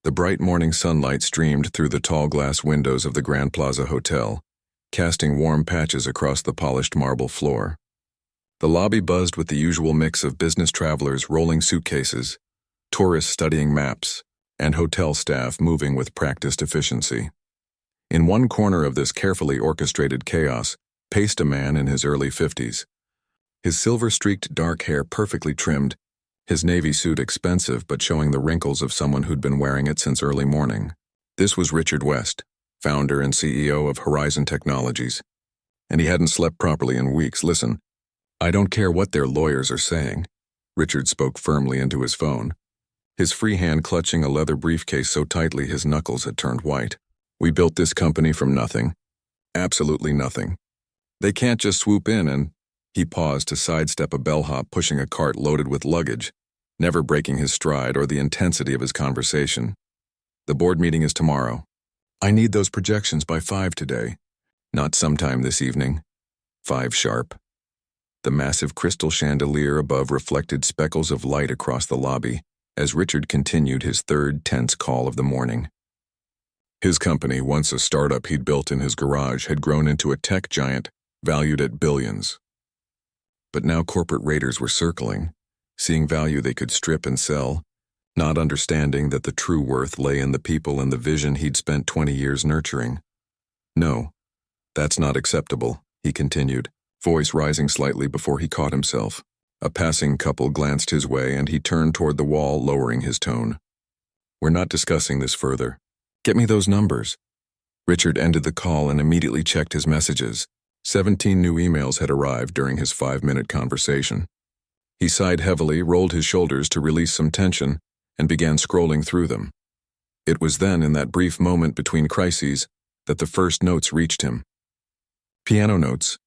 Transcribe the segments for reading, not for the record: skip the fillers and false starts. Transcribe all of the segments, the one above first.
The bright morning sunlight streamed through the tall glass windows of the Grand Plaza Hotel, casting warm patches across the polished marble floor. The lobby buzzed with the usual mix of business travelers rolling suitcases, tourists studying maps, and hotel staff moving with practiced efficiency. In one corner of this carefully orchestrated chaos paced a man in his early 50s. His silver-streaked dark hair perfectly trimmed, his navy suit expensive but showing the wrinkles of someone who'd been wearing it since early morning. This was Richard West, founder and CEO of Horizon Technologies. And he hadn't slept properly in weeks. Listen, I don't care what their lawyers are saying. Richard spoke firmly into his phone, his free hand clutching a leather briefcase so tightly his knuckles had turned white. We built this company from nothing. Absolutely nothing. They can't just swoop in and... He paused to sidestep a bellhop pushing a cart loaded with luggage, never breaking his stride or the intensity of his conversation. The board meeting is tomorrow. I need those projections by 5 today. Not sometime this evening. 5 sharp. The massive crystal chandelier above reflected speckles of light across the lobby as Richard continued his third tense call of the morning. His company, once a startup he'd built in his garage, had grown into a tech giant valued at billions. But now corporate raiders were circling, seeing value they could strip and sell, not understanding that the true worth lay in the people and the vision he'd spent 20 years nurturing. No, that's not acceptable, he continued, voice rising slightly before he caught himself. A passing couple glanced his way and he turned toward the wall, lowering his tone. We're not discussing this further. Get me those numbers. Richard ended the call and immediately checked his messages. 17 new emails had arrived during his 5-minute conversation. He sighed heavily, rolled his shoulders to release some tension, and began scrolling through them. It was then, in that brief moment between crises, that the first notes reached him. Piano notes,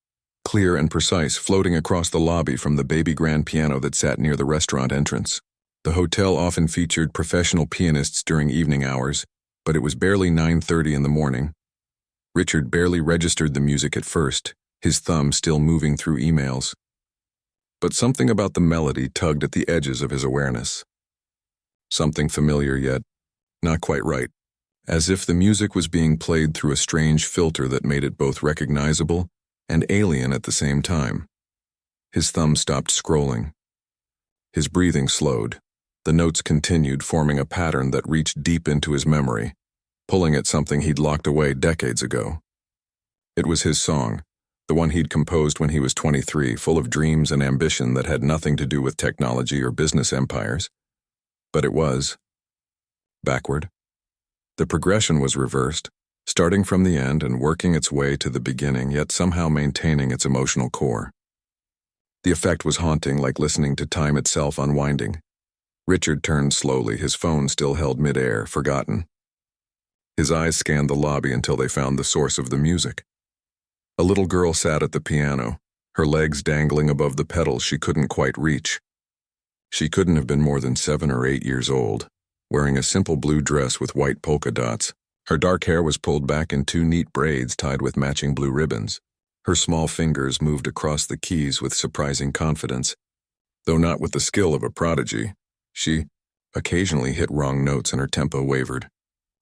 clear and precise, floating across the lobby from the baby grand piano that sat near the restaurant entrance. The hotel often featured professional pianists during evening hours, but it was barely 9:30 in the morning. Richard barely registered the music at first, his thumb still moving through emails. But something about the melody tugged at the edges of his awareness. Something familiar yet not quite right, as if the music was being played through a strange filter that made it both recognizable and alien at the same time. His thumb stopped scrolling. His breathing slowed. The notes continued, forming a pattern that reached deep into his memory, pulling at something he'd locked away decades ago. It was his song, the one he'd composed when he was 23, full of dreams and ambition that had nothing to do with technology or business empires. But it was backward. The progression was reversed, starting from the end and working its way to the beginning, yet somehow maintaining its emotional core. The effect was haunting, like listening to time itself unwinding. Richard turned slowly, his phone still held midair, forgotten. His eyes scanned the lobby until they found the source of the music. A little girl sat at the piano, her legs dangling above the pedals she couldn't quite reach. She couldn't have been more than 7 or 8 years old, wearing a simple blue dress with white polka dots. Her dark hair was pulled back in 2 neat braids tied with matching blue ribbons. Her small fingers moved across the keys with surprising confidence. Though not with the skill of a prodigy, she occasionally hit wrong notes and her tempo wavered.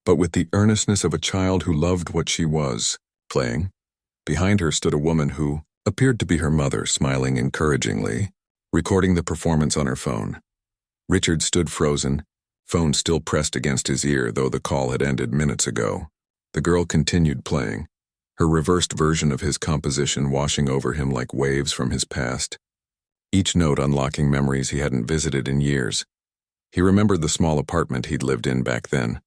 But with the earnestness of a child who loved what she was playing. Behind her stood a woman who appeared to be her mother, smiling encouragingly, recording the performance on her phone. Richard stood frozen, phone still pressed against his ear, though the call had ended minutes ago. The girl continued playing, her reversed version of his composition washing over him like waves from his past, each note unlocking memories he hadn't visited in years. He remembered the small apartment he'd lived in back then,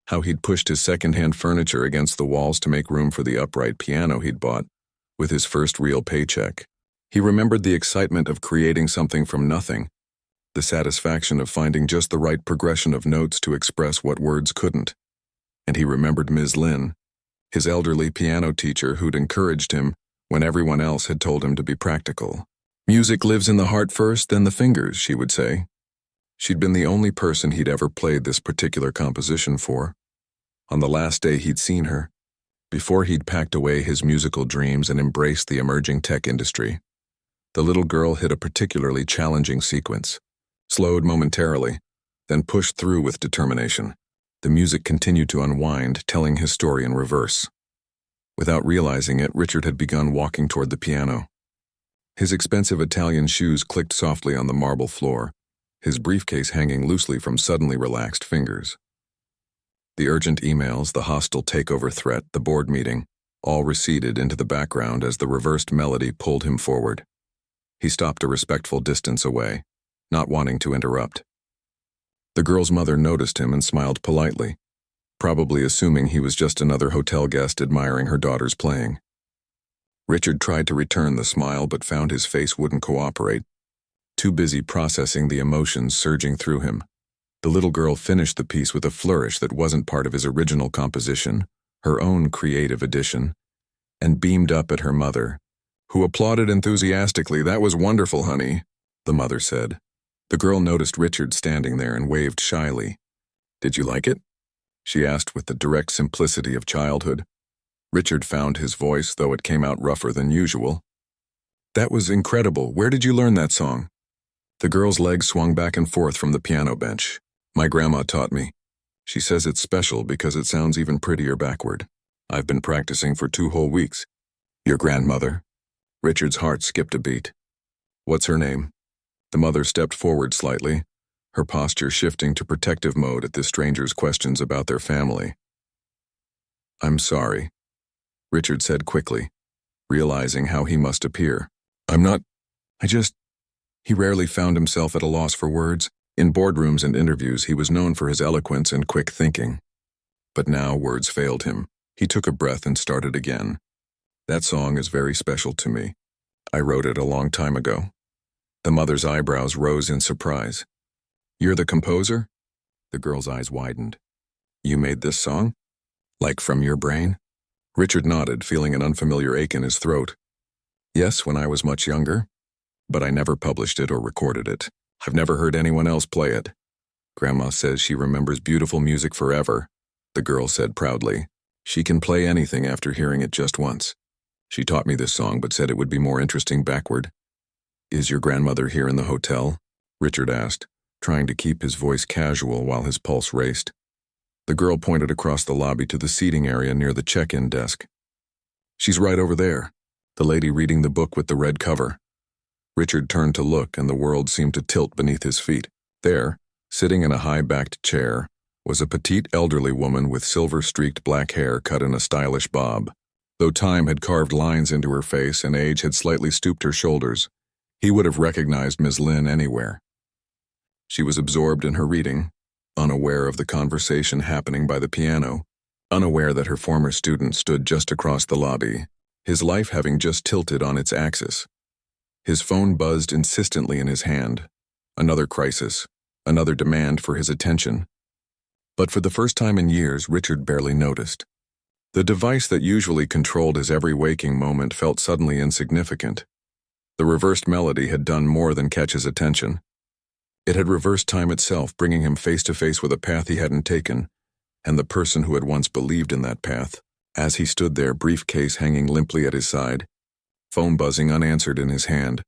how he'd pushed his second-hand furniture against the walls to make room for the upright piano he'd bought with his first real paycheck. He remembered the excitement of creating something from nothing, the satisfaction of finding just the right progression of notes to express what words couldn't. And he remembered Ms. Lin, his elderly piano teacher who'd encouraged him when everyone else had told him to be practical. Music lives in the heart first, then the fingers, she would say. She'd been the only person he'd ever played this particular composition for. On the last day he'd seen her, before he'd packed away his musical dreams and embraced the emerging tech industry, the little girl hit a particularly challenging sequence, slowed momentarily, then pushed through with determination. The music continued to unwind, telling his story in reverse. Without realizing it, Richard had begun walking toward the piano. His expensive Italian shoes clicked softly on the marble floor, his briefcase hanging loosely from suddenly relaxed fingers. The urgent emails, the hostile takeover threat, the board meeting, all receded into the background as the reversed melody pulled him forward. He stopped a respectful distance away, not wanting to interrupt. The girl's mother noticed him and smiled politely, probably assuming he was just another hotel guest admiring her daughter's playing. Richard tried to return the smile but found his face wouldn't cooperate, too busy processing the emotions surging through him. The little girl finished the piece with a flourish that wasn't part of his original composition, her own creative addition, and beamed up at her mother, who applauded enthusiastically. "That was wonderful, honey," the mother said. The girl noticed Richard standing there and waved shyly. "Did you like it?" she asked with the direct simplicity of childhood. Richard found his voice, though it came out rougher than usual. "That was incredible. Where did you learn that song?" The girl's legs swung back and forth from the piano bench. "My grandma taught me. She says it's special because it sounds even prettier backward. I've been practicing for 2 whole weeks." "Your grandmother?" Richard's heart skipped a beat. "What's her name?" The mother stepped forward slightly, her posture shifting to protective mode at this stranger's questions about their family. "I'm sorry," Richard said quickly, realizing how he must appear. "I'm not. He rarely found himself at a loss for words. In boardrooms and interviews, he was known for his eloquence and quick thinking. But now words failed him. He took a breath and started again. "That song is very special to me. I wrote it a long time ago." The mother's eyebrows rose in surprise. "You're the composer?" The girl's eyes widened. "You made this song? Like from your brain?" Richard nodded, feeling an unfamiliar ache in his throat. "Yes, when I was much younger. But I never published it or recorded it. I've never heard anyone else play it. Grandma says she remembers beautiful music forever," the girl said proudly. "She can play anything after hearing it just once. She taught me this song but said it would be more interesting backward." "Is your grandmother here in the hotel?" Richard asked, trying to keep his voice casual while his pulse raced. The girl pointed across the lobby to the seating area near the check-in desk. "She's right over there, the lady reading the book with the red cover." Richard turned to look, and the world seemed to tilt beneath his feet. There, sitting in a high-backed chair, was a petite elderly woman with silver-streaked black hair cut in a stylish bob. Though time had carved lines into her face and age had slightly stooped her shoulders, he would have recognized Ms. Lynn anywhere. She was absorbed in her reading, unaware of the conversation happening by the piano, unaware that her former student stood just across the lobby, his life having just tilted on its axis. His phone buzzed insistently in his hand. Another crisis, another demand for his attention. But for the first time in years, Richard barely noticed. The device that usually controlled his every waking moment felt suddenly insignificant. The reversed melody had done more than catch his attention. It had reversed time itself, bringing him face to face with a path he hadn't taken, and the person who had once believed in that path, as he stood there, briefcase hanging limply at his side, phone buzzing unanswered in his hand.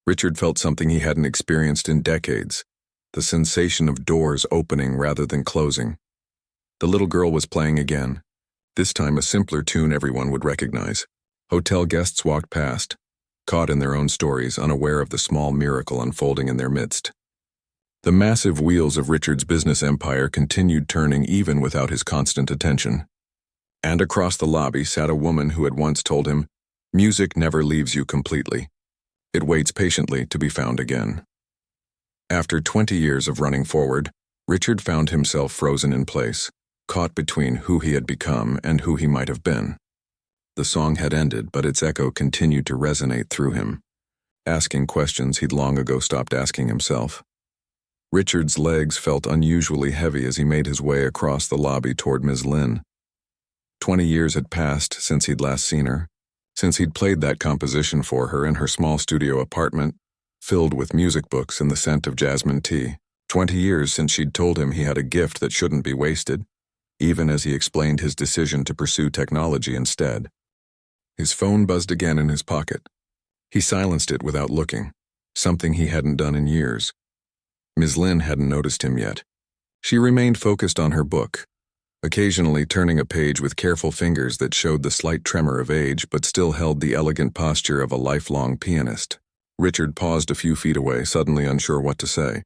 Richard felt something he hadn't experienced in decades, the sensation of doors opening rather than closing. The little girl was playing again, this time a simpler tune everyone would recognize. Hotel guests walked past, caught in their own stories, unaware of the small miracle unfolding in their midst. The massive wheels of Richard's business empire continued turning even without his constant attention. And across the lobby sat a woman who had once told him, "Music never leaves you completely. It waits patiently to be found again." After 20 years of running forward, Richard found himself frozen in place, caught between who he had become and who he might have been. The song had ended, but its echo continued to resonate through him, asking questions he'd long ago stopped asking himself. Richard's legs felt unusually heavy as he made his way across the lobby toward Ms. Lynn. 20 years had passed since he'd last seen her, since he'd played that composition for her in her small studio apartment, filled with music books and the scent of jasmine tea. 20 years since she'd told him he had a gift that shouldn't be wasted, even as he explained his decision to pursue technology instead. His phone buzzed again in his pocket. He silenced it without looking, something he hadn't done in years. Ms. Lynn hadn't noticed him yet. She remained focused on her book, occasionally turning a page with careful fingers that showed the slight tremor of age but still held the elegant posture of a lifelong pianist. Richard paused a few feet away, suddenly unsure what to say.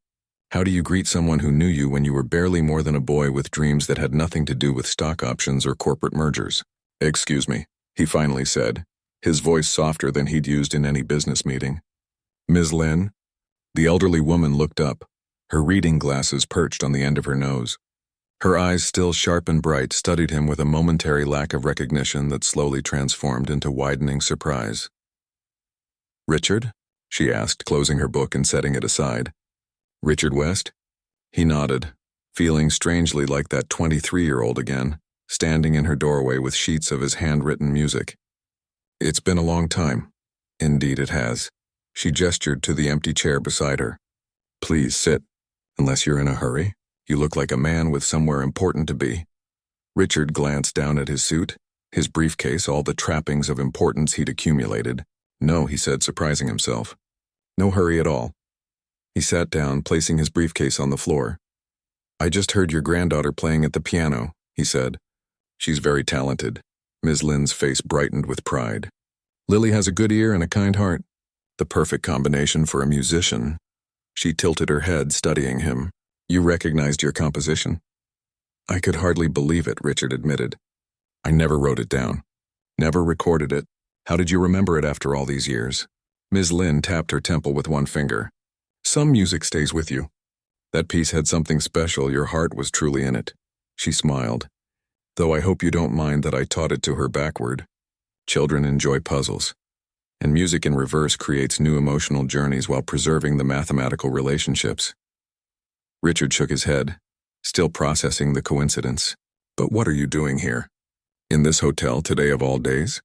How do you greet someone who knew you when you were barely more than a boy with dreams that had nothing to do with stock options or corporate mergers? Excuse me, he finally said, his voice softer than he'd used in any business meeting. Ms. Lynn? The elderly woman looked up, her reading glasses perched on the end of her nose. Her eyes, still sharp and bright, studied him with a momentary lack of recognition that slowly transformed into widening surprise. Richard? She asked, closing her book and setting it aside. Richard West? He nodded, feeling strangely like that 23-year-old again, standing in her doorway with sheets of his handwritten music. It's been a long time. Indeed it has. She gestured to the empty chair beside her. Please sit, unless you're in a hurry. You look like a man with somewhere important to be. Richard glanced down at his suit, his briefcase, all the trappings of importance he'd accumulated. No, he said, surprising himself. No hurry at all. He sat down, placing his briefcase on the floor. I just heard your granddaughter playing at the piano, he said. She's very talented. Ms. Lynn's face brightened with pride. Lily has a good ear and a kind heart. The perfect combination for a musician. She tilted her head, studying him. You recognized your composition? I could hardly believe it, Richard admitted. I never wrote it down. Never recorded it. How did you remember it after all these years? Ms. Lynn tapped her temple with one finger. Some music stays with you. That piece had something special. Your heart was truly in it. She smiled. Though I hope you don't mind that I taught it to her backward. Children enjoy puzzles. And music in reverse creates new emotional journeys while preserving the mathematical relationships. Richard shook his head, still processing the coincidence. But what are you doing here? In this hotel today of all days?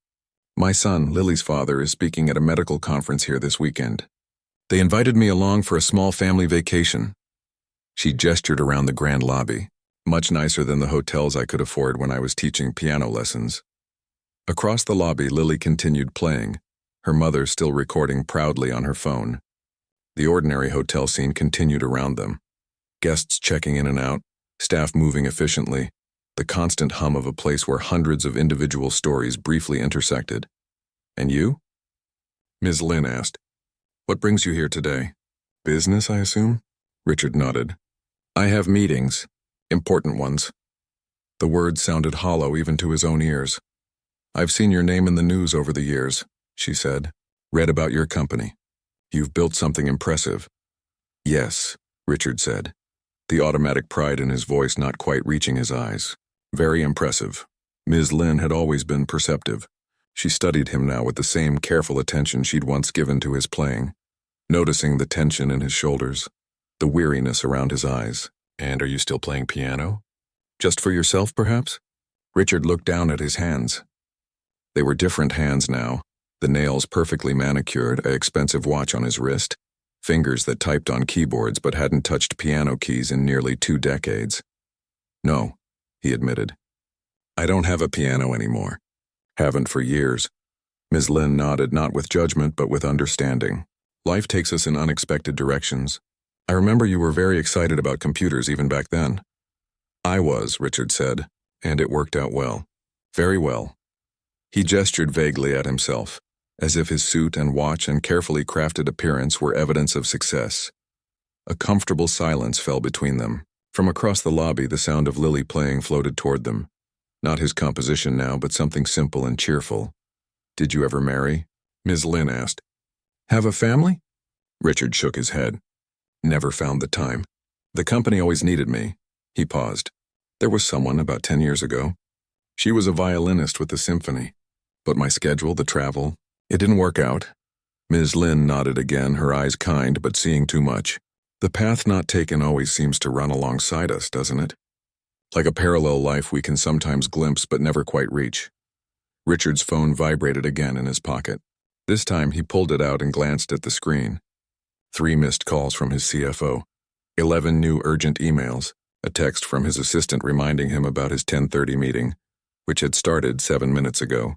My son, Lily's father, is speaking at a medical conference here this weekend. They invited me along for a small family vacation. She gestured around the grand lobby, much nicer than the hotels I could afford when I was teaching piano lessons. Across the lobby, Lily continued playing, her mother still recording proudly on her phone. The ordinary hotel scene continued around them. Guests checking in and out, staff moving efficiently, the constant hum of a place where hundreds of individual stories briefly intersected. And you? Ms. Lynn asked. What brings you here today? Business, I assume? Richard nodded. I have meetings, important ones. The words sounded hollow even to his own ears. I've seen your name in the news over the years, she said. Read about your company. You've built something impressive. Yes, Richard said, the automatic pride in his voice not quite reaching his eyes. Very impressive. Ms. Lynn had always been perceptive. She studied him now with the same careful attention she'd once given to his playing, noticing the tension in his shoulders, the weariness around his eyes. And are you still playing piano? Just for yourself, perhaps? Richard looked down at his hands. They were different hands now, the nails perfectly manicured, an expensive watch on his wrist, fingers that typed on keyboards but hadn't touched piano keys in nearly 2 decades. No, he admitted. I don't have a piano anymore. Haven't for years. Ms. Lynn nodded, not with judgment but with understanding. Life takes us in unexpected directions. I remember you were very excited about computers even back then. I was, Richard said, and it worked out well. Very well. He gestured vaguely at himself, as if his suit and watch and carefully crafted appearance were evidence of success. A comfortable silence fell between them. From across the lobby, the sound of Lily playing floated toward them. Not his composition now, but something simple and cheerful. Did you ever marry? Ms. Lynn asked. Have a family? Richard shook his head. Never found the time. The company always needed me. He paused. There was someone about 10 years ago. She was a violinist with the symphony. But my schedule, the travel, it didn't work out. Ms. Lynn nodded again, her eyes kind but seeing too much. The path not taken always seems to run alongside us, doesn't it? Like a parallel life we can sometimes glimpse but never quite reach. Richard's phone vibrated again in his pocket. This time he pulled it out and glanced at the screen. 3 missed calls from his CFO, 11 new urgent emails, a text from his assistant reminding him about his 10:30 meeting, which had started 7 minutes ago.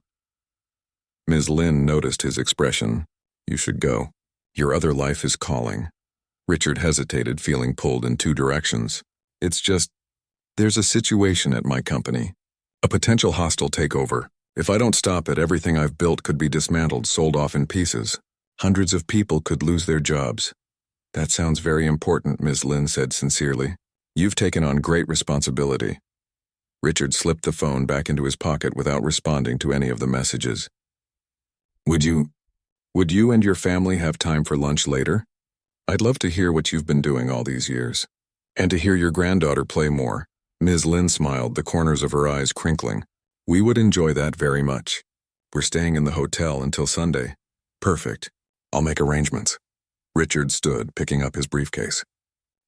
Ms. Lynn noticed his expression. You should go. Your other life is calling. Richard hesitated, feeling pulled in 2 directions. It's just, there's a situation at my company. A potential hostile takeover. If I don't stop it, everything I've built could be dismantled, sold off in pieces. Hundreds of people could lose their jobs. That sounds very important, Ms. Lin said sincerely. You've taken on great responsibility. Richard slipped the phone back into his pocket without responding to any of the messages. Would you and your family have time for lunch later? I'd love to hear what you've been doing all these years. And to hear your granddaughter play more. Ms. Lin smiled, the corners of her eyes crinkling. We would enjoy that very much. We're staying in the hotel until Sunday. Perfect. I'll make arrangements. Richard stood, picking up his briefcase.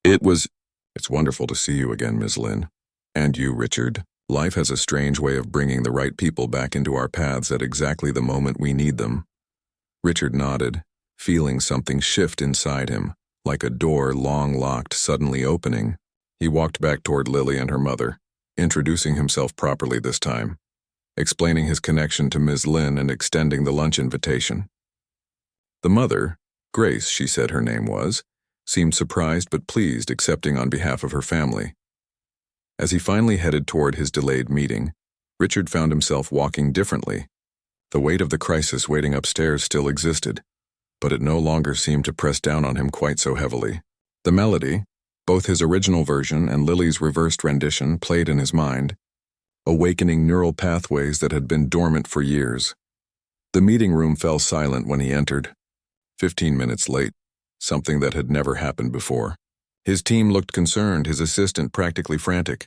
It's wonderful to see you again, Ms. Lin. And you, Richard. Life has a strange way of bringing the right people back into our paths at exactly the moment we need them. Richard nodded, feeling something shift inside him, like a door long locked suddenly opening. He walked back toward Lily and her mother, introducing himself properly this time, explaining his connection to Ms. Lin and extending the lunch invitation. The mother, Grace, she said her name was, seemed surprised but pleased, accepting on behalf of her family. As he finally headed toward his delayed meeting, Richard found himself walking differently. The weight of the crisis waiting upstairs still existed, but it no longer seemed to press down on him quite so heavily. The melody, both his original version and Lily's reversed rendition, played in his mind, awakening neural pathways that had been dormant for years. The meeting room fell silent when he entered. 15 minutes late, something that had never happened before. His team looked concerned, his assistant practically frantic.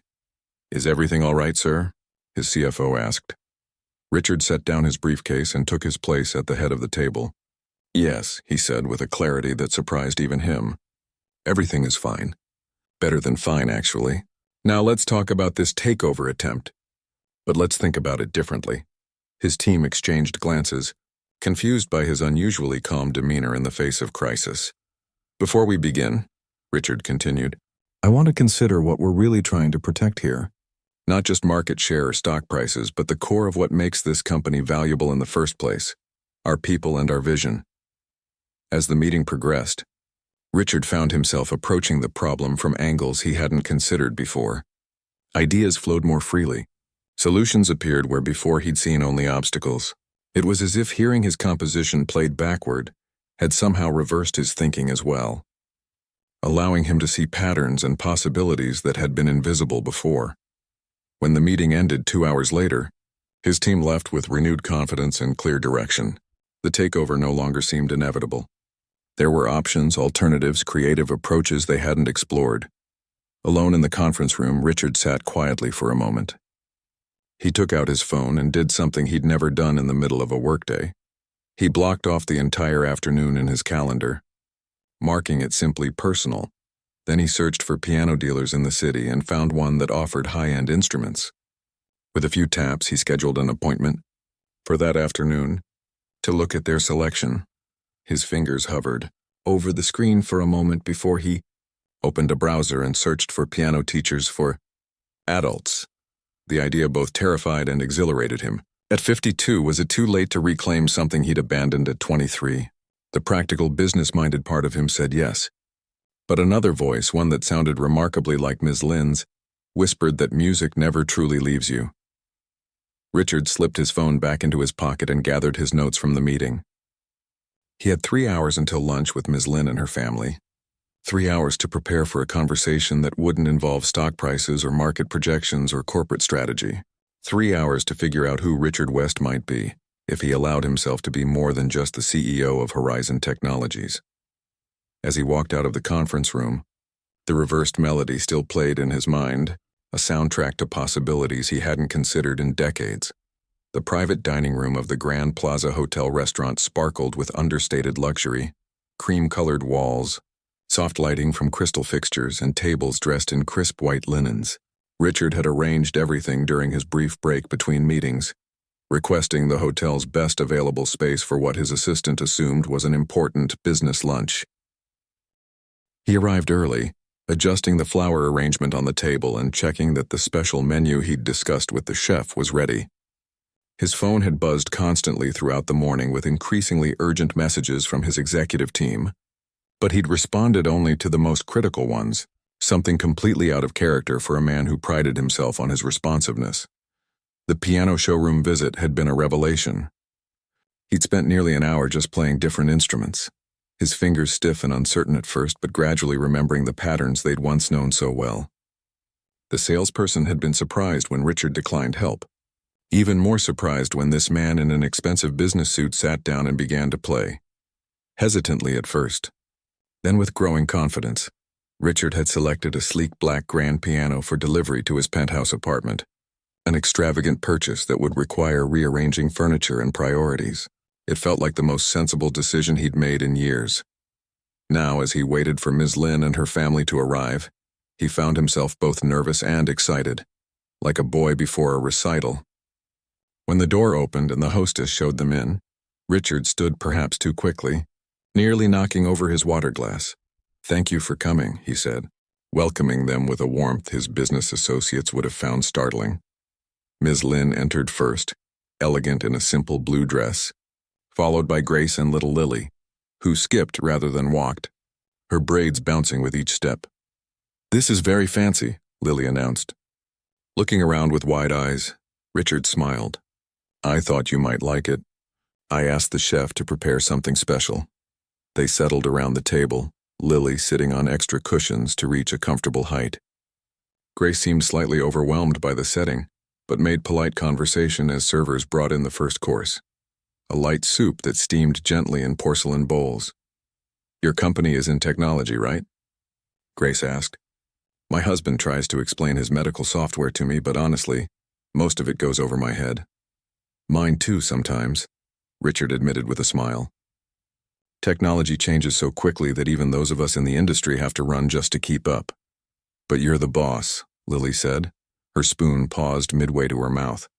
Is everything all right, sir? His CFO asked. Richard set down his briefcase and took his place at the head of the table. Yes, he said with a clarity that surprised even him. Everything is fine. Better than fine, actually. Now let's talk about this takeover attempt. But let's think about it differently. His team exchanged glances, confused by his unusually calm demeanor in the face of crisis. Before we begin, Richard continued, I want to consider what we're really trying to protect here. Not just market share or stock prices, but the core of what makes this company valuable in the first place, our people and our vision. As the meeting progressed, Richard found himself approaching the problem from angles he hadn't considered before. Ideas flowed more freely. Solutions appeared where before he'd seen only obstacles. It was as if hearing his composition played backward had somehow reversed his thinking as well, allowing him to see patterns and possibilities that had been invisible before. When the meeting ended 2 hours later, his team left with renewed confidence and clear direction. The takeover no longer seemed inevitable. There were options, alternatives, creative approaches they hadn't explored. Alone in the conference room, Richard sat quietly for a moment. He took out his phone and did something he'd never done in the middle of a workday. He blocked off the entire afternoon in his calendar, marking it simply personal. Then he searched for piano dealers in the city and found one that offered high-end instruments. With a few taps, he scheduled an appointment for that afternoon to look at their selection. His fingers hovered over the screen for a moment before he opened a browser and searched for piano teachers for adults. The idea both terrified and exhilarated him. At 52, was it too late to reclaim something he'd abandoned at 23? The practical, business-minded part of him said yes. But another voice, one that sounded remarkably like Ms. Lin's, whispered that music never truly leaves you. Richard slipped his phone back into his pocket and gathered his notes from the meeting. He had 3 hours until lunch with Ms. Lin and her family. 3 hours to prepare for a conversation that wouldn't involve stock prices or market projections or corporate strategy. 3 hours to figure out who Richard West might be, if he allowed himself to be more than just the CEO of Horizon Technologies. As he walked out of the conference room, the reversed melody still played in his mind, a soundtrack to possibilities he hadn't considered in decades. The private dining room of the Grand Plaza Hotel restaurant sparkled with understated luxury, cream-colored walls, soft lighting from crystal fixtures, and tables dressed in crisp white linens. Richard had arranged everything during his brief break between meetings, requesting the hotel's best available space for what his assistant assumed was an important business lunch. He arrived early, adjusting the flower arrangement on the table and checking that the special menu he'd discussed with the chef was ready. His phone had buzzed constantly throughout the morning with increasingly urgent messages from his executive team, but he'd responded only to the most critical ones, something completely out of character for a man who prided himself on his responsiveness. The piano showroom visit had been a revelation. He'd spent nearly an hour just playing different instruments, his fingers stiff and uncertain at first, but gradually remembering the patterns they'd once known so well. The salesperson had been surprised when Richard declined help, even more surprised when this man in an expensive business suit sat down and began to play. Hesitantly at first, then with growing confidence. Richard had selected a sleek black grand piano for delivery to his penthouse apartment, an extravagant purchase that would require rearranging furniture and priorities. It felt like the most sensible decision he'd made in years. Now, as he waited for Ms. Lin and her family to arrive, he found himself both nervous and excited, like a boy before a recital. When the door opened and the hostess showed them in, Richard stood perhaps too quickly, nearly knocking over his water glass. "Thank you for coming," he said, welcoming them with a warmth his business associates would have found startling. Ms. Lin entered first, elegant in a simple blue dress, followed by Grace and little Lily, who skipped rather than walked, her braids bouncing with each step. "This is very fancy," Lily announced. Looking around with wide eyes, Richard smiled. "I thought you might like it. I asked the chef to prepare something special." They settled around the table, Lily sitting on extra cushions to reach a comfortable height. Grace seemed slightly overwhelmed by the setting, but made polite conversation as servers brought in the first course, a light soup that steamed gently in porcelain bowls. "Your company is in technology, right?" Grace asked. "My husband tries to explain his medical software to me, but honestly, most of it goes over my head." "Mine too, sometimes," Richard admitted with a smile. "Technology changes so quickly that even those of us in the industry have to run just to keep up." "But you're the boss," Lily said. Her spoon paused midway to her mouth.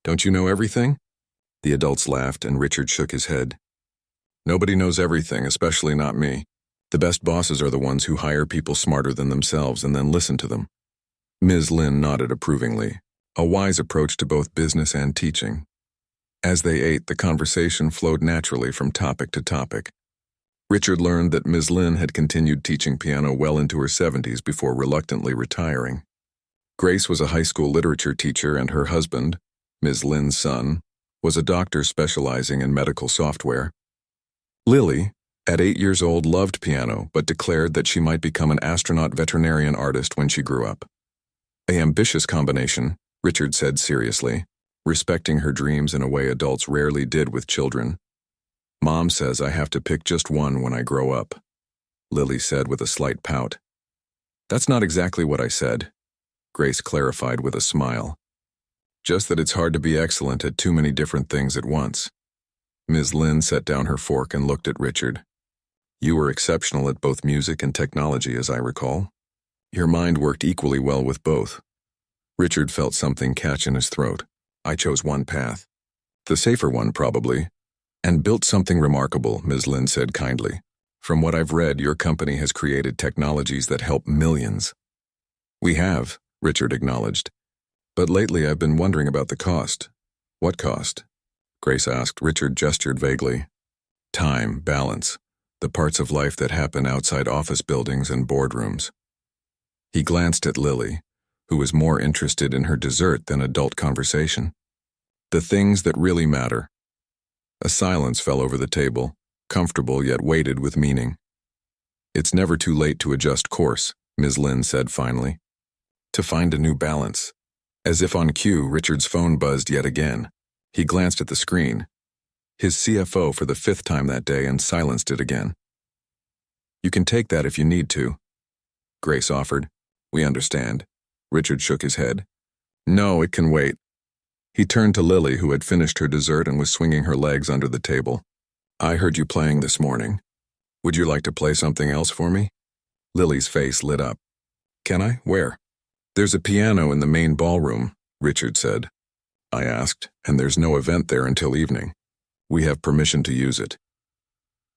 "Don't you know everything?" The adults laughed and Richard shook his head. "Nobody knows everything, especially not me. The best bosses are the ones who hire people smarter than themselves and then listen to them." Ms. Lin nodded approvingly, a wise approach to both business and teaching. As they ate, the conversation flowed naturally from topic to topic. Richard learned that Ms. Lin had continued teaching piano well into her 70s before reluctantly retiring. Grace was a high school literature teacher and her husband, Ms. Lin's son, was a doctor specializing in medical software. Lily, at 8 years old, loved piano but declared that she might become an astronaut veterinarian artist when she grew up. "An ambitious combination," Richard said seriously, respecting her dreams in a way adults rarely did with children. "Mom says I have to pick just one when I grow up," Lily said with a slight pout. "That's not exactly what I said," Grace clarified with a smile. "Just that it's hard to be excellent at too many different things at once." Ms. Lin set down her fork and looked at Richard. "You were exceptional at both music and technology, as I recall. Your mind worked equally well with both." Richard felt something catch in his throat. "I chose one path. The safer one, probably. And built something remarkable," Ms. Lin said kindly. "From what I've read, your company has created technologies that help millions." "We have," Richard acknowledged. "But lately I've been wondering about the cost." "What cost?" Grace asked. Richard gestured vaguely. "Time, balance, the parts of life that happen outside office buildings and boardrooms." He glanced at Lily, who was more interested in her dessert than adult conversation. "The things that really matter." A silence fell over the table, comfortable yet weighted with meaning. "It's never too late to adjust course," Ms. Lin said finally. "To find a new balance." As if on cue, Richard's phone buzzed yet again. He glanced at the screen, his CFO for the 5th time that day, and silenced it again. "You can take that if you need to," Grace offered. "We understand." Richard shook his head. "No, it can wait." He turned to Lily, who had finished her dessert and was swinging her legs under the table. "I heard you playing this morning. Would you like to play something else for me?" Lily's face lit up. "Can I? Where?" "There's a piano in the main ballroom," Richard said. I asked, "and there's no event there until evening. We have permission to use it."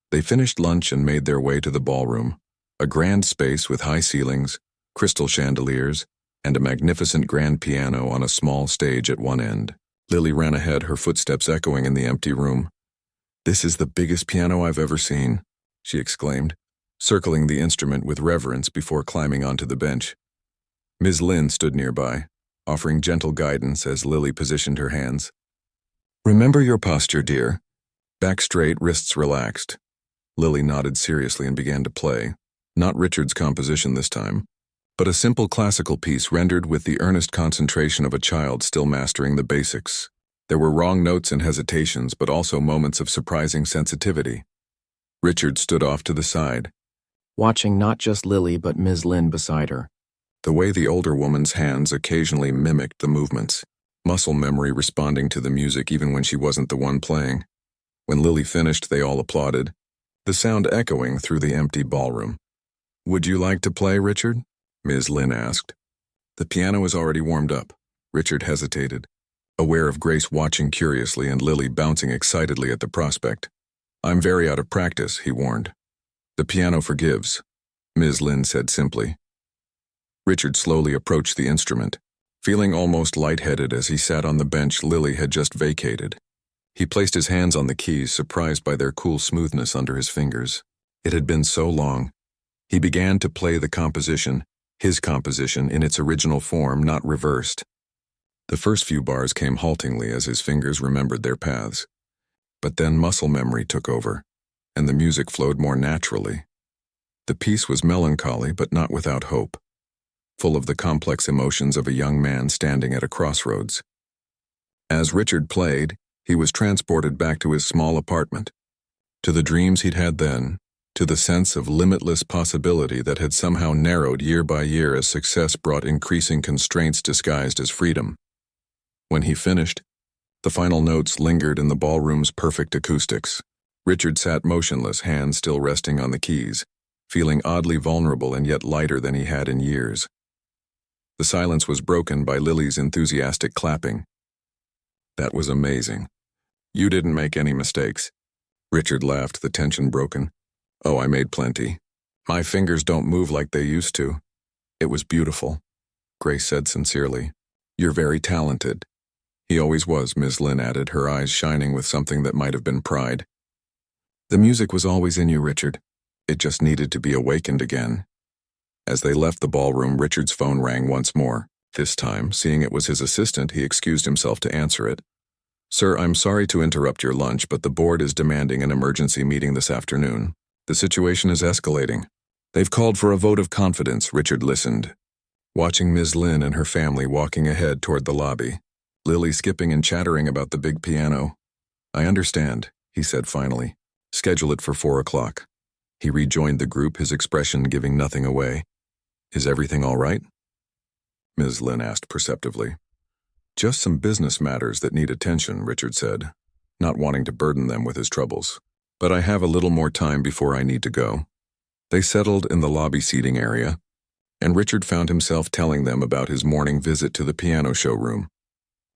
They finished lunch and made their way to the ballroom, a grand space with high ceilings, crystal chandeliers, and a magnificent grand piano on a small stage at one end. Lily ran ahead, her footsteps echoing in the empty room. "This is the biggest piano I've ever seen," she exclaimed. circling the instrument with reverence before climbing onto the bench. Ms. Lin stood nearby, offering gentle guidance as Lily positioned her hands. "Remember your posture, dear. Back straight, wrists relaxed." Lily nodded seriously and began to play, not Richard's composition this time, but a simple classical piece rendered with the earnest concentration of a child still mastering the basics. There were wrong notes and hesitations, but also moments of surprising sensitivity. Richard stood off to the side, watching not just Lily but Ms. Lin beside her. the way the older woman's hands occasionally mimicked the movements, muscle memory responding to the music even when she wasn't the one playing. When Lily finished, they all applauded, the sound echoing through the empty ballroom. "Would you like to play, Richard?" Ms. Lin asked. "The piano is already warmed up." Richard hesitated, aware of Grace watching curiously and Lily bouncing excitedly at the prospect. "I'm very out of practice," he warned. "The piano forgives," Ms. Lin said simply. Richard slowly approached the instrument, feeling almost lightheaded as he sat on the bench Lily had just vacated. He placed his hands on the keys, surprised by their cool smoothness under his fingers. It had been so long. He began to play the composition, his composition in its original form, not reversed. The first few bars came haltingly as his fingers remembered their paths. But then muscle memory took over, and the music flowed more naturally. The piece was melancholy but not without hope, full of the complex emotions of a young man standing at a crossroads. As Richard played, he was transported back to his small apartment, to the dreams he'd had then, to the sense of limitless possibility that had somehow narrowed year by year as success brought increasing constraints disguised as freedom. When he finished, the final notes lingered in the ballroom's perfect acoustics. Richard sat motionless, hands still resting on the keys, feeling oddly vulnerable and yet lighter than he had in years. The silence was broken by Lily's enthusiastic clapping. "That was amazing. You didn't make any mistakes." Richard laughed, the tension broken. "Oh, I made plenty. My fingers don't move like they used to." "It was beautiful," Grace said sincerely. "You're very talented." "He always was," Ms. Lin added, her eyes shining with something that might have been pride. "The music was always in you, Richard. It just needed to be awakened again." As they left the ballroom, Richard's phone rang once more. This time, seeing it was his assistant, he excused himself to answer it. "Sir, I'm sorry to interrupt your lunch, but the board is demanding an emergency meeting this afternoon. The situation is escalating. They've called for a vote of confidence." Richard listened, watching Ms. Lin and her family walking ahead toward the lobby, Lily skipping and chattering about the big piano. "I understand," he said finally. "Schedule it for 4 o'clock. He rejoined the group, his expression giving nothing away. "Is everything all right?" Ms. Lin asked perceptively. "Just some business matters that need attention," Richard said, not wanting to burden them with his troubles. "But I have a little more time before I need to go." They settled in the lobby seating area, and Richard found himself telling them about his morning visit to the piano showroom,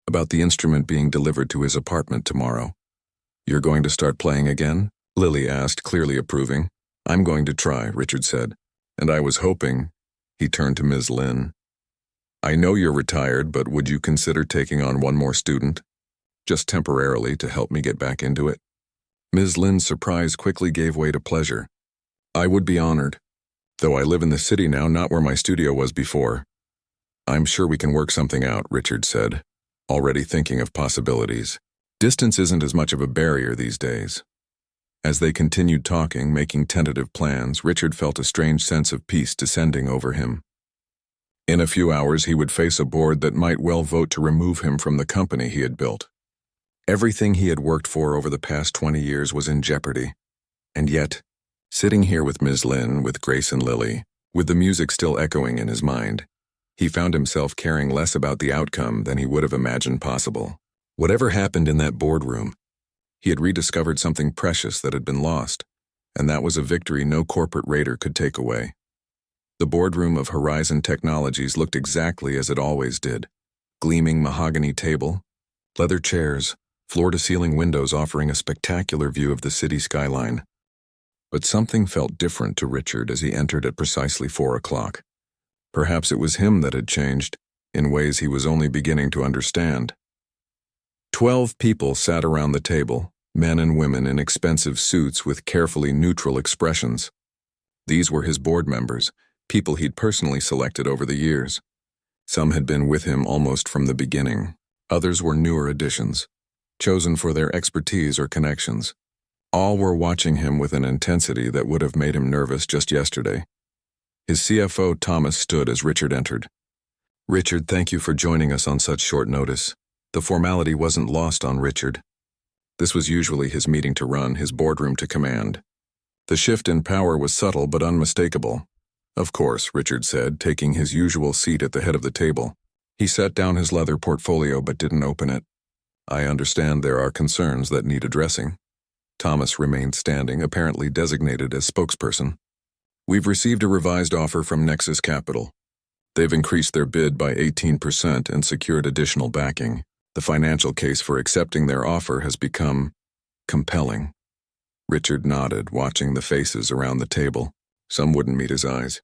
about the instrument being delivered to his apartment tomorrow. "You're going to start playing again?" Lily asked, clearly approving. "I'm going to try," Richard said. "And I was hoping—" He turned to Ms. Lin. "I know you're retired, but would you consider taking on one more student? Just temporarily to help me get back into it?" Ms. Lin's surprise quickly gave way to pleasure. "I would be honored. Though I live in the city now, not where my studio was before." "I'm sure we can work something out," Richard said, already thinking of possibilities. Distance isn't as much of a barrier these days. As they continued talking, making tentative plans, Richard felt a strange sense of peace descending over him. In a few hours, he would face a board that might well vote to remove him from the company he had built. Everything he had worked for over the past 20 years was in jeopardy. And yet, sitting here with Ms. Lin, with Grace and Lily, with the music still echoing in his mind, he found himself caring less about the outcome than he would have imagined possible. Whatever happened in that boardroom, he had rediscovered something precious that had been lost, and that was a victory no corporate raider could take away. The boardroom of Horizon Technologies looked exactly as it always did. Gleaming mahogany table, leather chairs, floor-to-ceiling windows offering a spectacular view of the city skyline. But something felt different to Richard as he entered at precisely 4 o'clock. Perhaps it was him that had changed, in ways he was only beginning to understand. 12 people sat around the table, men and women in expensive suits with carefully neutral expressions. These were his board members, people he'd personally selected over the years. Some had been with him almost from the beginning. Others were newer additions, chosen for their expertise or connections. All were watching him with an intensity that would have made him nervous just yesterday. His CFO, Thomas, stood as Richard entered. "Richard, thank you for joining us on such short notice." The formality wasn't lost on Richard. This was usually his meeting to run, his boardroom to command. The shift in power was subtle but unmistakable. "Of course," Richard said, taking his usual seat at the head of the table. He set down his leather portfolio but didn't open it. "I understand there are concerns that need addressing." Thomas remained standing, apparently designated as spokesperson. "We've received a revised offer from Nexus Capital. They've increased their bid by 18% and secured additional backing. The financial case for accepting their offer has become compelling." Richard nodded, watching the faces around the table. Some wouldn't meet his eyes.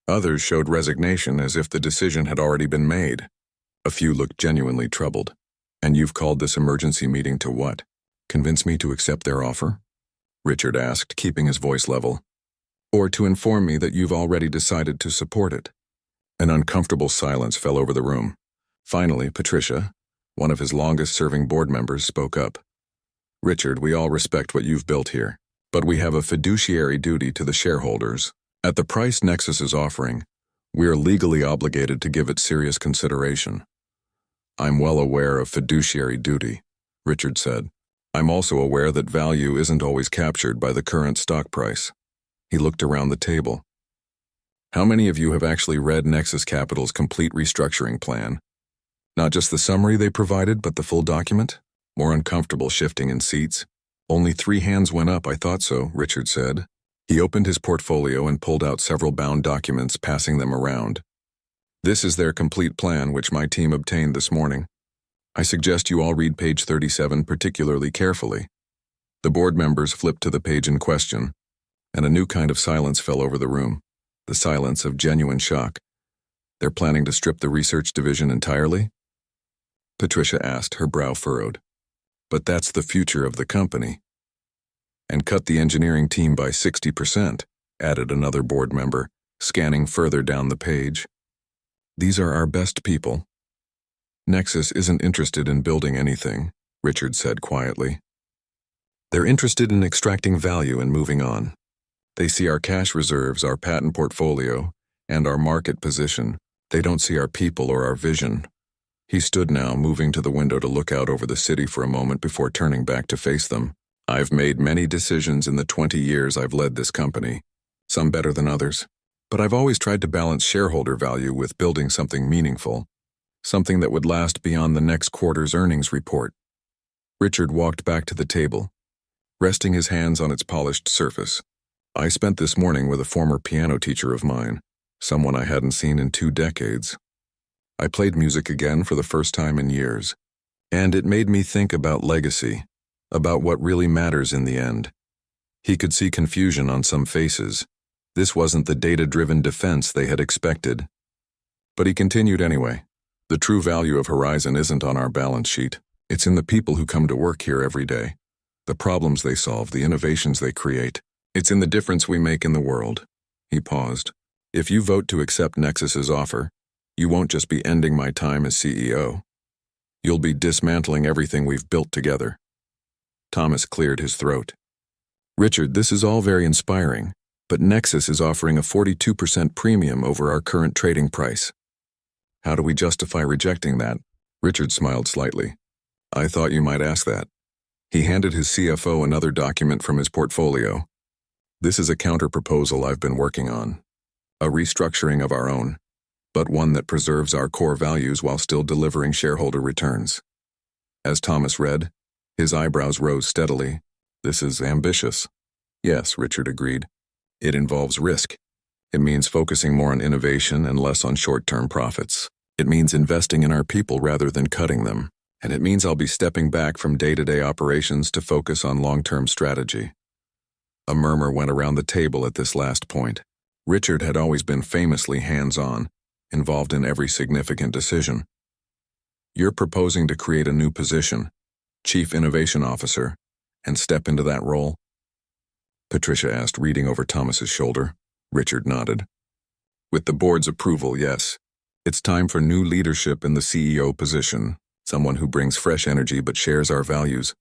Others showed resignation, as if the decision had already been made. A few looked genuinely troubled. "And you've called this emergency meeting to what? Convince me to accept their offer?" Richard asked, keeping his voice level. "Or to inform me that you've already decided to support it?" An uncomfortable silence fell over the room. Finally, Patricia, one of his longest-serving board members, spoke up. "Richard, we all respect what you've built here, but we have a fiduciary duty to the shareholders. At the price Nexus is offering, we are legally obligated to give it serious consideration." "I'm well aware of fiduciary duty," Richard said. "I'm also aware that value isn't always captured by the current stock price." He looked around the table. "How many of you have actually read Nexus Capital's complete restructuring plan? Not just the summary they provided, but the full document?" More uncomfortable shifting in seats. "Only 3 hands went up, I thought so," Richard said. He opened his portfolio and pulled out several bound documents, passing them around. "This is their complete plan, which my team obtained this morning. I suggest you all read page 37 particularly carefully." The board members flipped to the page in question, and a new kind of silence fell over the room, the silence of genuine shock. "They're planning to strip the research division entirely?" Patricia asked, her brow furrowed. "But that's the future of the company." "And cut the engineering team by 60%, added another board member, scanning further down the page. "These are our best people." "Nexus isn't interested in building anything," Richard said quietly. "They're interested in extracting value and moving on. They see our cash reserves, our patent portfolio, and our market position. They don't see our people or our vision." He stood now, moving to the window to look out over the city for a moment before turning back to face them. "I've made many decisions in the 20 years I've led this company, some better than others. But I've always tried to balance shareholder value with building something meaningful, something that would last beyond the next quarter's earnings report." Richard walked back to the table, resting his hands on its polished surface. "I spent this morning with a former piano teacher of mine, someone I hadn't seen in 2 decades. I played music again for the first time in years, and it made me think about legacy, about what really matters in the end." He could see confusion on some faces. This wasn't the data-driven defense they had expected. But he continued anyway. "The true value of Horizon isn't on our balance sheet. It's in the people who come to work here every day, the problems they solve, the innovations they create. It's in the difference we make in the world." He paused. "If you vote to accept Nexus's offer, you won't just be ending my time as CEO. You'll be dismantling everything we've built together." Thomas cleared his throat. "Richard, this is all very inspiring, but Nexus is offering a 42% premium over our current trading price. How do we justify rejecting that?" Richard smiled slightly. "I thought you might ask that." He handed his CFO another document from his portfolio. "This is a counter-proposal I've been working on. A restructuring of our own, but one that preserves our core values while still delivering shareholder returns." As Thomas read, his eyebrows rose steadily. "This is ambitious." "Yes," Richard agreed. "It involves risk. It means focusing more on innovation and less on short-term profits. It means investing in our people rather than cutting them. And it means I'll be stepping back from day-to-day operations to focus on long-term strategy." A murmur went around the table at this last point. Richard had always been famously hands-on, involved in every significant decision. "You're proposing to create a new position, Chief Innovation Officer, and step into that role?" Patricia asked, reading over Thomas's shoulder. Richard nodded. With the board's approval, yes. It's time for new leadership in the CEO position, someone who brings fresh energy but shares our values.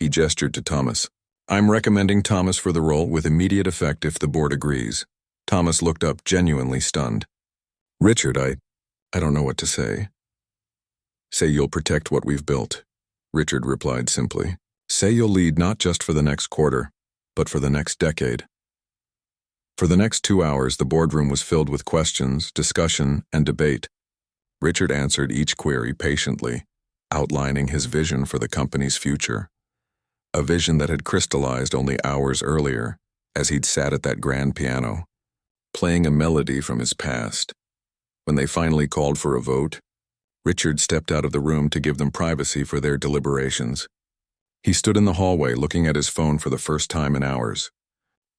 He gestured to Thomas. I'm recommending Thomas for the role with immediate effect if the board agrees. Thomas looked up, genuinely stunned. Richard, I don't know what to say. Say you'll protect what we've built. Richard replied simply. Say you'll lead not just for the next quarter, but for the next decade. For the next 2 hours, the boardroom was filled with questions, discussion, and debate. Richard answered each query patiently, outlining his vision for the company's future. A vision that had crystallized only hours earlier, as he'd sat at that grand piano, playing a melody from his past. When they finally called for a vote, Richard stepped out of the room to give them privacy for their deliberations. He stood in the hallway looking at his phone for the first time in hours.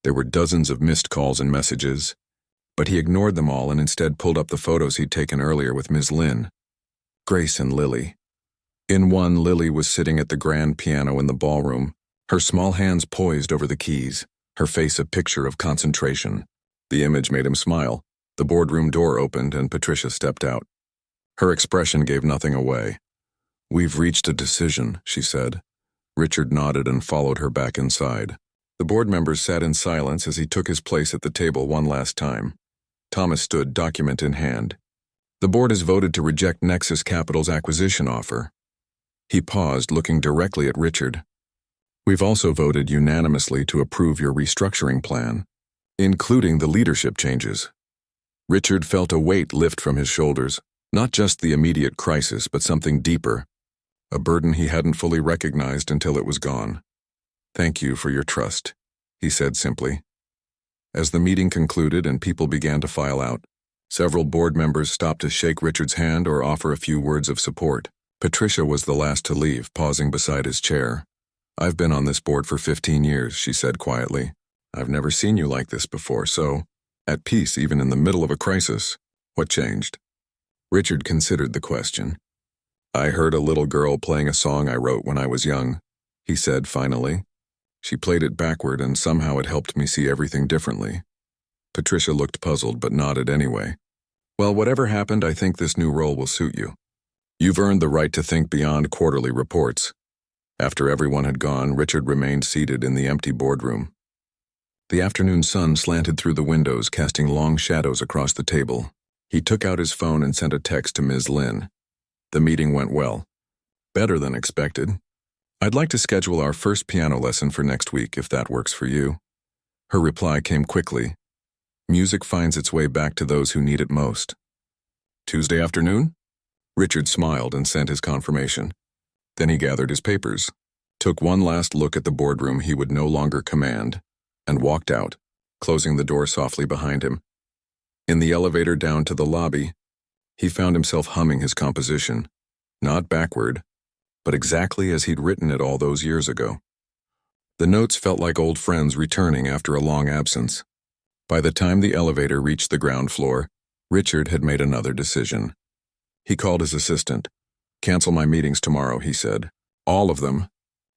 There were dozens of missed calls and messages, but he ignored them all and instead pulled up the photos he'd taken earlier with Ms. Lynn, Grace, and Lily. In one, Lily was sitting at the grand piano in the ballroom, her small hands poised over the keys, her face a picture of concentration. The image made him smile. The boardroom door opened and Patricia stepped out. Her expression gave nothing away. We've reached a decision, she said. Richard nodded and followed her back inside. The board members sat in silence as he took his place at the table one last time. Thomas stood, document in hand. The board has voted to reject Nexus Capital's acquisition offer. He paused, looking directly at Richard. We've also voted unanimously to approve your restructuring plan, including the leadership changes. Richard felt a weight lift from his shoulders, not just the immediate crisis, but something deeper, a burden he hadn't fully recognized until it was gone. Thank you for your trust, he said simply. As the meeting concluded and people began to file out, several board members stopped to shake Richard's hand or offer a few words of support. Patricia was the last to leave, pausing beside his chair. I've been on this board for 15 years, she said quietly. I've never seen you like this before, so, at peace even in the middle of a crisis. What changed? Richard considered the question. I heard a little girl playing a song I wrote when I was young, he said finally. She played it backward and somehow it helped me see everything differently. Patricia looked puzzled but nodded anyway. Well, whatever happened, I think this new role will suit you. You've earned the right to think beyond quarterly reports. After everyone had gone, Richard remained seated in the empty boardroom. The afternoon sun slanted through the windows, casting long shadows across the table. He took out his phone and sent a text to Ms. Lynn. The meeting went well. Better than expected. I'd like to schedule our first piano lesson for next week, if that works for you. Her reply came quickly. Music finds its way back to those who need it most. Tuesday afternoon? Richard smiled and sent his confirmation. Then he gathered his papers, took one last look at the boardroom he would no longer command, and walked out, closing the door softly behind him. In the elevator down to the lobby, he found himself humming his composition, not backward, but exactly as he'd written it all those years ago. The notes felt like old friends returning after a long absence. By the time the elevator reached the ground floor, Richard had made another decision. He called his assistant. Cancel my meetings tomorrow, he said. All of them.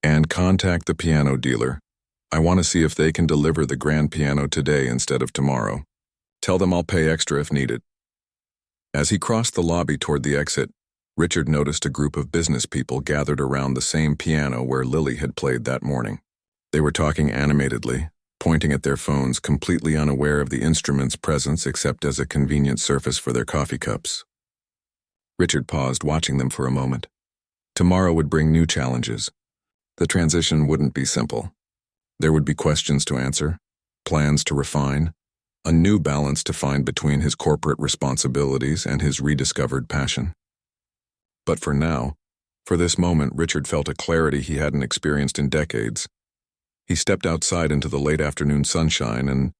And contact the piano dealer. I want to see if they can deliver the grand piano today instead of tomorrow. Tell them I'll pay extra if needed. As he crossed the lobby toward the exit, Richard noticed a group of business people gathered around the same piano where Lily had played that morning. They were talking animatedly, pointing at their phones, completely unaware of the instrument's presence except as a convenient surface for their coffee cups. Richard paused, watching them for a moment. Tomorrow would bring new challenges. The transition wouldn't be simple. There would be questions to answer, plans to refine, a new balance to find between his corporate responsibilities and his rediscovered passion. But for now, for this moment, Richard felt a clarity he hadn't experienced in decades. He stepped outside into the late afternoon sunshine and,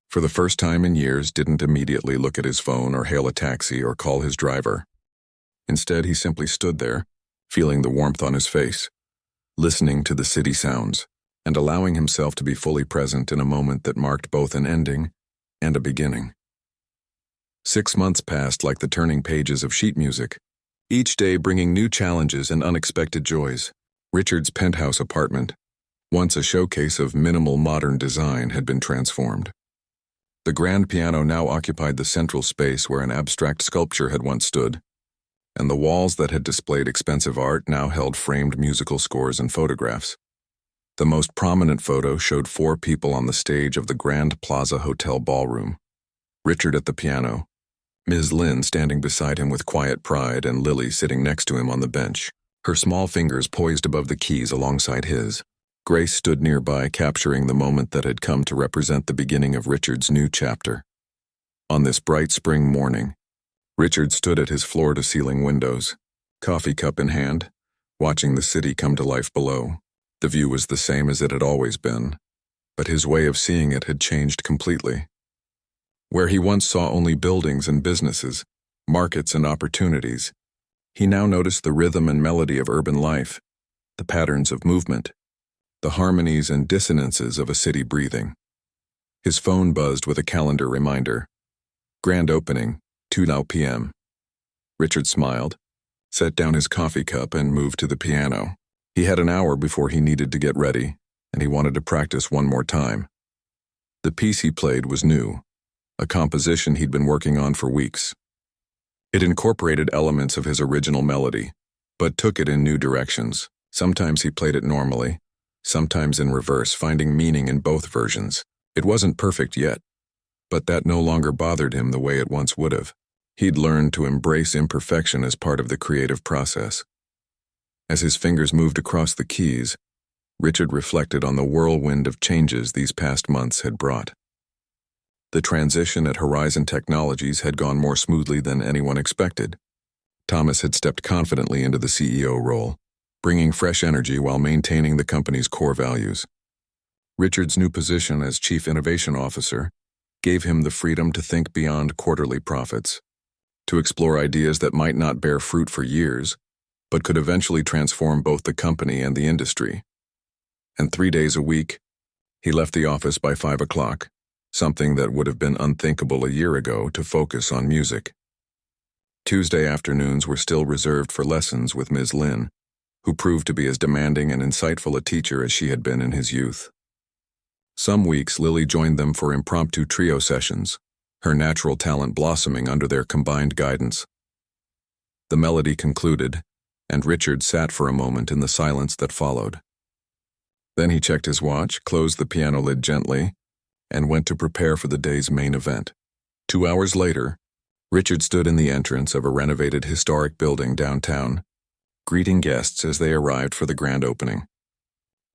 for the first time in years, didn't immediately look at his phone or hail a taxi or call his driver. Instead, he simply stood there, feeling the warmth on his face, listening to the city sounds, and allowing himself to be fully present in a moment that marked both an ending and a beginning. 6 months passed like the turning pages of sheet music, each day bringing new challenges and unexpected joys. Richard's penthouse apartment, once a showcase of minimal modern design, had been transformed. The grand piano now occupied the central space where an abstract sculpture had once stood, and the walls that had displayed expensive art now held framed musical scores and photographs. The most prominent photo showed 4 people on the stage of the Grand Plaza Hotel ballroom. Richard at the piano, Ms. Lynn standing beside him with quiet pride, and Lily sitting next to him on the bench, her small fingers poised above the keys alongside his. Grace stood nearby, capturing the moment that had come to represent the beginning of Richard's new chapter. On this bright spring morning, Richard stood at his floor-to-ceiling windows, coffee cup in hand, watching the city come to life below. The view was the same as it had always been, but his way of seeing it had changed completely. Where he once saw only buildings and businesses, markets and opportunities, he now noticed the rhythm and melody of urban life, the patterns of movement, the harmonies and dissonances of a city breathing. His phone buzzed with a calendar reminder. Grand opening, 2 p.m. Richard smiled, set down his coffee cup, and moved to the piano. He had an hour before he needed to get ready, and he wanted to practice one more time. The piece he played was new, a composition he'd been working on for weeks. It incorporated elements of his original melody, but took it in new directions. Sometimes he played it normally, sometimes in reverse, finding meaning in both versions. It wasn't perfect yet, but that no longer bothered him the way it once would have. He'd learned to embrace imperfection as part of the creative process. As his fingers moved across the keys, Richard reflected on the whirlwind of changes these past months had brought. The transition at Horizon Technologies had gone more smoothly than anyone expected. Thomas had stepped confidently into the CEO role, bringing fresh energy while maintaining the company's core values. Richard's new position as Chief Innovation Officer gave him the freedom to think beyond quarterly profits, to explore ideas that might not bear fruit for years, but could eventually transform both the company and the industry. And 3 days a week, he left the office by 5 o'clock, something that would have been unthinkable a year ago, to focus on music. Tuesday afternoons were still reserved for lessons with Ms. Lynn, who proved to be as demanding and insightful a teacher as she had been in his youth. Some weeks Lily joined them for impromptu trio sessions, her natural talent blossoming under their combined guidance. The melody concluded, and Richard sat for a moment in the silence that followed. Then he checked his watch, closed the piano lid gently, and went to prepare for the day's main event. 2 hours later, Richard stood in the entrance of a renovated historic building downtown, greeting guests as they arrived for the grand opening.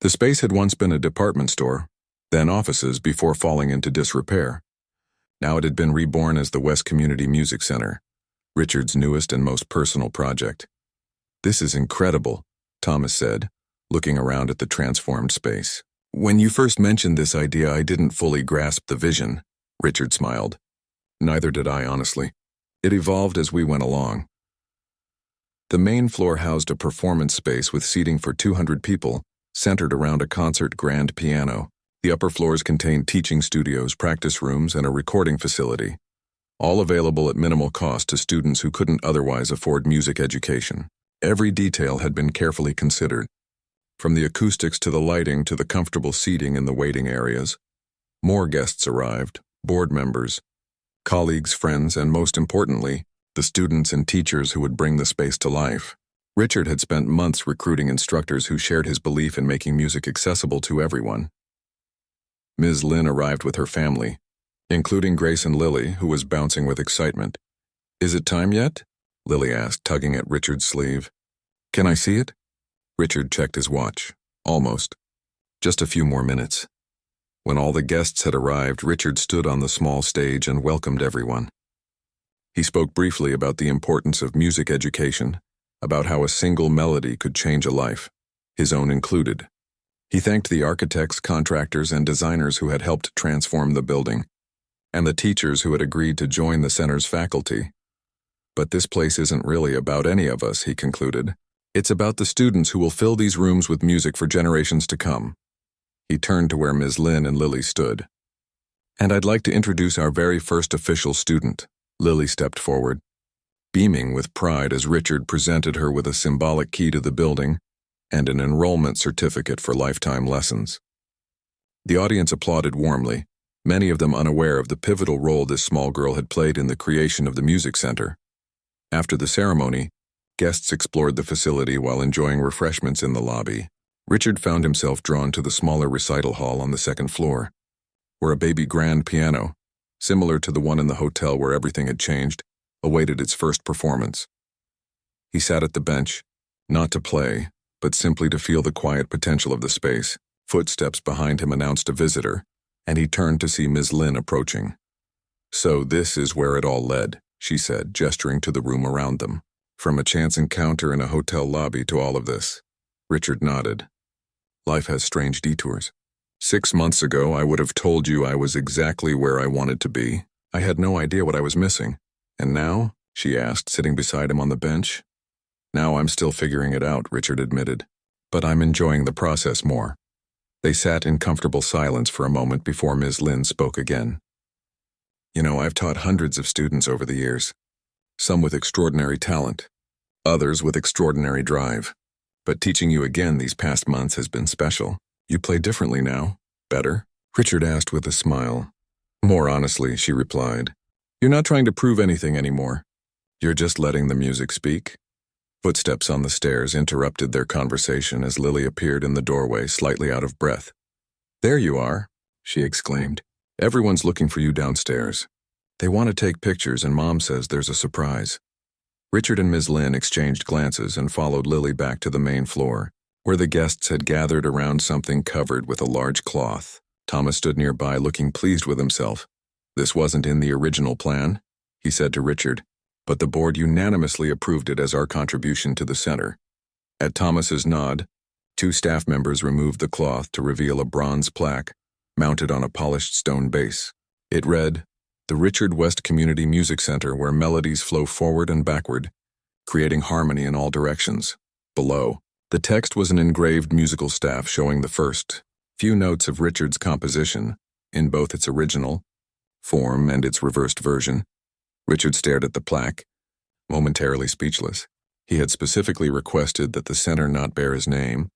The space had once been a department store, then offices before falling into disrepair. Now it had been reborn as the West Community Music Center, Richard's newest and most personal project. "This is incredible," Thomas said, looking around at the transformed space. "When you first mentioned this idea, I didn't fully grasp the vision," Richard smiled. "Neither did I, honestly. It evolved as we went along." The main floor housed a performance space with seating for 200 people, centered around a concert grand piano. The upper floors contained teaching studios, practice rooms, and a recording facility, all available at minimal cost to students who couldn't otherwise afford music education. Every detail had been carefully considered, from the acoustics to the lighting to the comfortable seating in the waiting areas. More guests arrived, board members, colleagues, friends, and most importantly, the students and teachers who would bring the space to life. Richard had spent months recruiting instructors who shared his belief in making music accessible to everyone. Ms. Lynn arrived with her family, including Grace and Lily, who was bouncing with excitement. "Is it time yet?" Lily asked, tugging at Richard's sleeve. "Can I see it?" Richard checked his watch. "Almost. Just a few more minutes." When all the guests had arrived, Richard stood on the small stage and welcomed everyone. He spoke briefly about the importance of music education, about how a single melody could change a life, his own included. He thanked the architects, contractors, and designers who had helped transform the building, and the teachers who had agreed to join the center's faculty. "But this place isn't really about any of us," he concluded. "It's about the students who will fill these rooms with music for generations to come." He turned to where Ms. Lynn and Lily stood. "And I'd like to introduce our very first official student." Lily stepped forward, beaming with pride as Richard presented her with a symbolic key to the building and an enrollment certificate for lifetime lessons. The audience applauded warmly, many of them unaware of the pivotal role this small girl had played in the creation of the music center. After the ceremony, guests explored the facility while enjoying refreshments in the lobby. Richard found himself drawn to the smaller recital hall on the second floor, where a baby grand piano, similar to the one in the hotel where everything had changed, awaited its first performance. He sat at the bench, not to play, but simply to feel the quiet potential of the space. Footsteps behind him announced a visitor, and he turned to see Ms. Lin approaching. "So this is where it all led," she said, gesturing to the room around them. "From a chance encounter in a hotel lobby to all of this." Richard nodded. "Life has strange detours. 6 months ago, I would have told you I was exactly where I wanted to be. I had no idea what I was missing. And now?" she asked, sitting beside him on the bench. "Now I'm still figuring it out," Richard admitted. "But I'm enjoying the process more." They sat in comfortable silence for a moment before Ms. Lin spoke again. "You know, I've taught hundreds of students over the years. Some with extraordinary talent, others with extraordinary drive. But teaching you again these past months has been special. You play differently now? Better?" Richard asked with a smile. "More honestly," she replied. "You're not trying to prove anything anymore. You're just letting the music speak." Footsteps on the stairs interrupted their conversation as Lily appeared in the doorway, slightly out of breath. "There you are," she exclaimed. "Everyone's looking for you downstairs. They want to take pictures and Mom says there's a surprise." Richard and Ms. Lin exchanged glances and followed Lily back to the main floor, where the guests had gathered around something covered with a large cloth. Thomas stood nearby looking pleased with himself. "This wasn't in the original plan," he said to Richard, "but the board unanimously approved it as our contribution to the center." At Thomas's nod, 2 staff members removed the cloth to reveal a bronze plaque mounted on a polished stone base. It read, "The Richard West Community Music Center, where melodies flow forward and backward, creating harmony in all directions." Below, the text was an engraved musical staff showing the first few notes of Richard's composition, in both its original form and its reversed version. Richard stared at the plaque, momentarily speechless. He had specifically requested that the center not bear his name,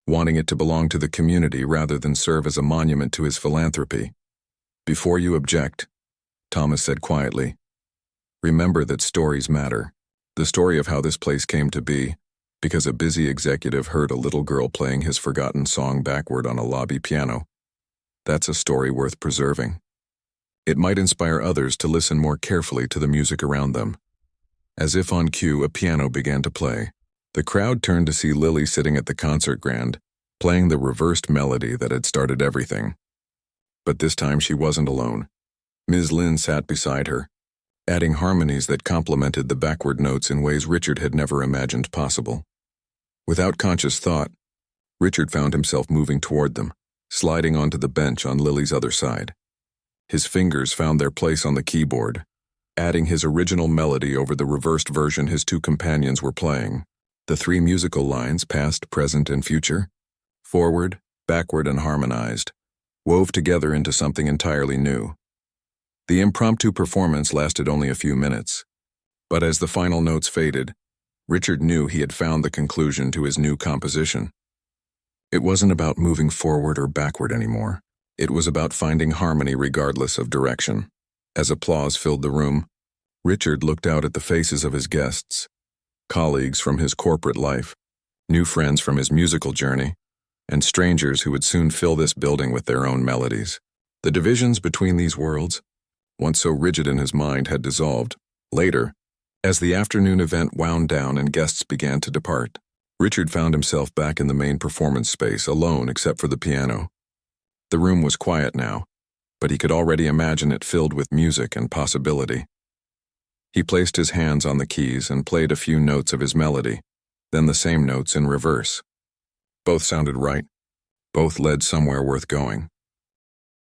wanting it to belong to the community rather than serve as a monument to his philanthropy. "Before you object," Thomas said quietly, "remember that stories matter. The story of how this place came to be, because a busy executive heard a little girl playing his forgotten song backward on a lobby piano. That's a story worth preserving. It might inspire others to listen more carefully to the music around them." As if on cue, a piano began to play. The crowd turned to see Lily sitting at the concert grand, playing the reversed melody that had started everything. But this time she wasn't alone. Ms. Lin sat beside her, adding harmonies that complemented the backward notes in ways Richard had never imagined possible. Without conscious thought, Richard found himself moving toward them, sliding onto the bench on Lily's other side. His fingers found their place on the keyboard, adding his original melody over the reversed version his 2 companions were playing. The 3 musical lines, past, present, and future, forward, backward, and harmonized, wove together into something entirely new. The impromptu performance lasted only a few minutes, but as the final notes faded, Richard knew he had found the conclusion to his new composition. It wasn't about moving forward or backward anymore. It was about finding harmony regardless of direction. As applause filled the room, Richard looked out at the faces of his guests, colleagues from his corporate life, new friends from his musical journey, and strangers who would soon fill this building with their own melodies. The divisions between these worlds, once so rigid in his mind, had dissolved. Later, as the afternoon event wound down and guests began to depart, Richard found himself back in the main performance space, alone except for the piano. The room was quiet now, but he could already imagine it filled with music and possibility. He placed his hands on the keys and played a few notes of his melody, then the same notes in reverse. Both sounded right. Both led somewhere worth going.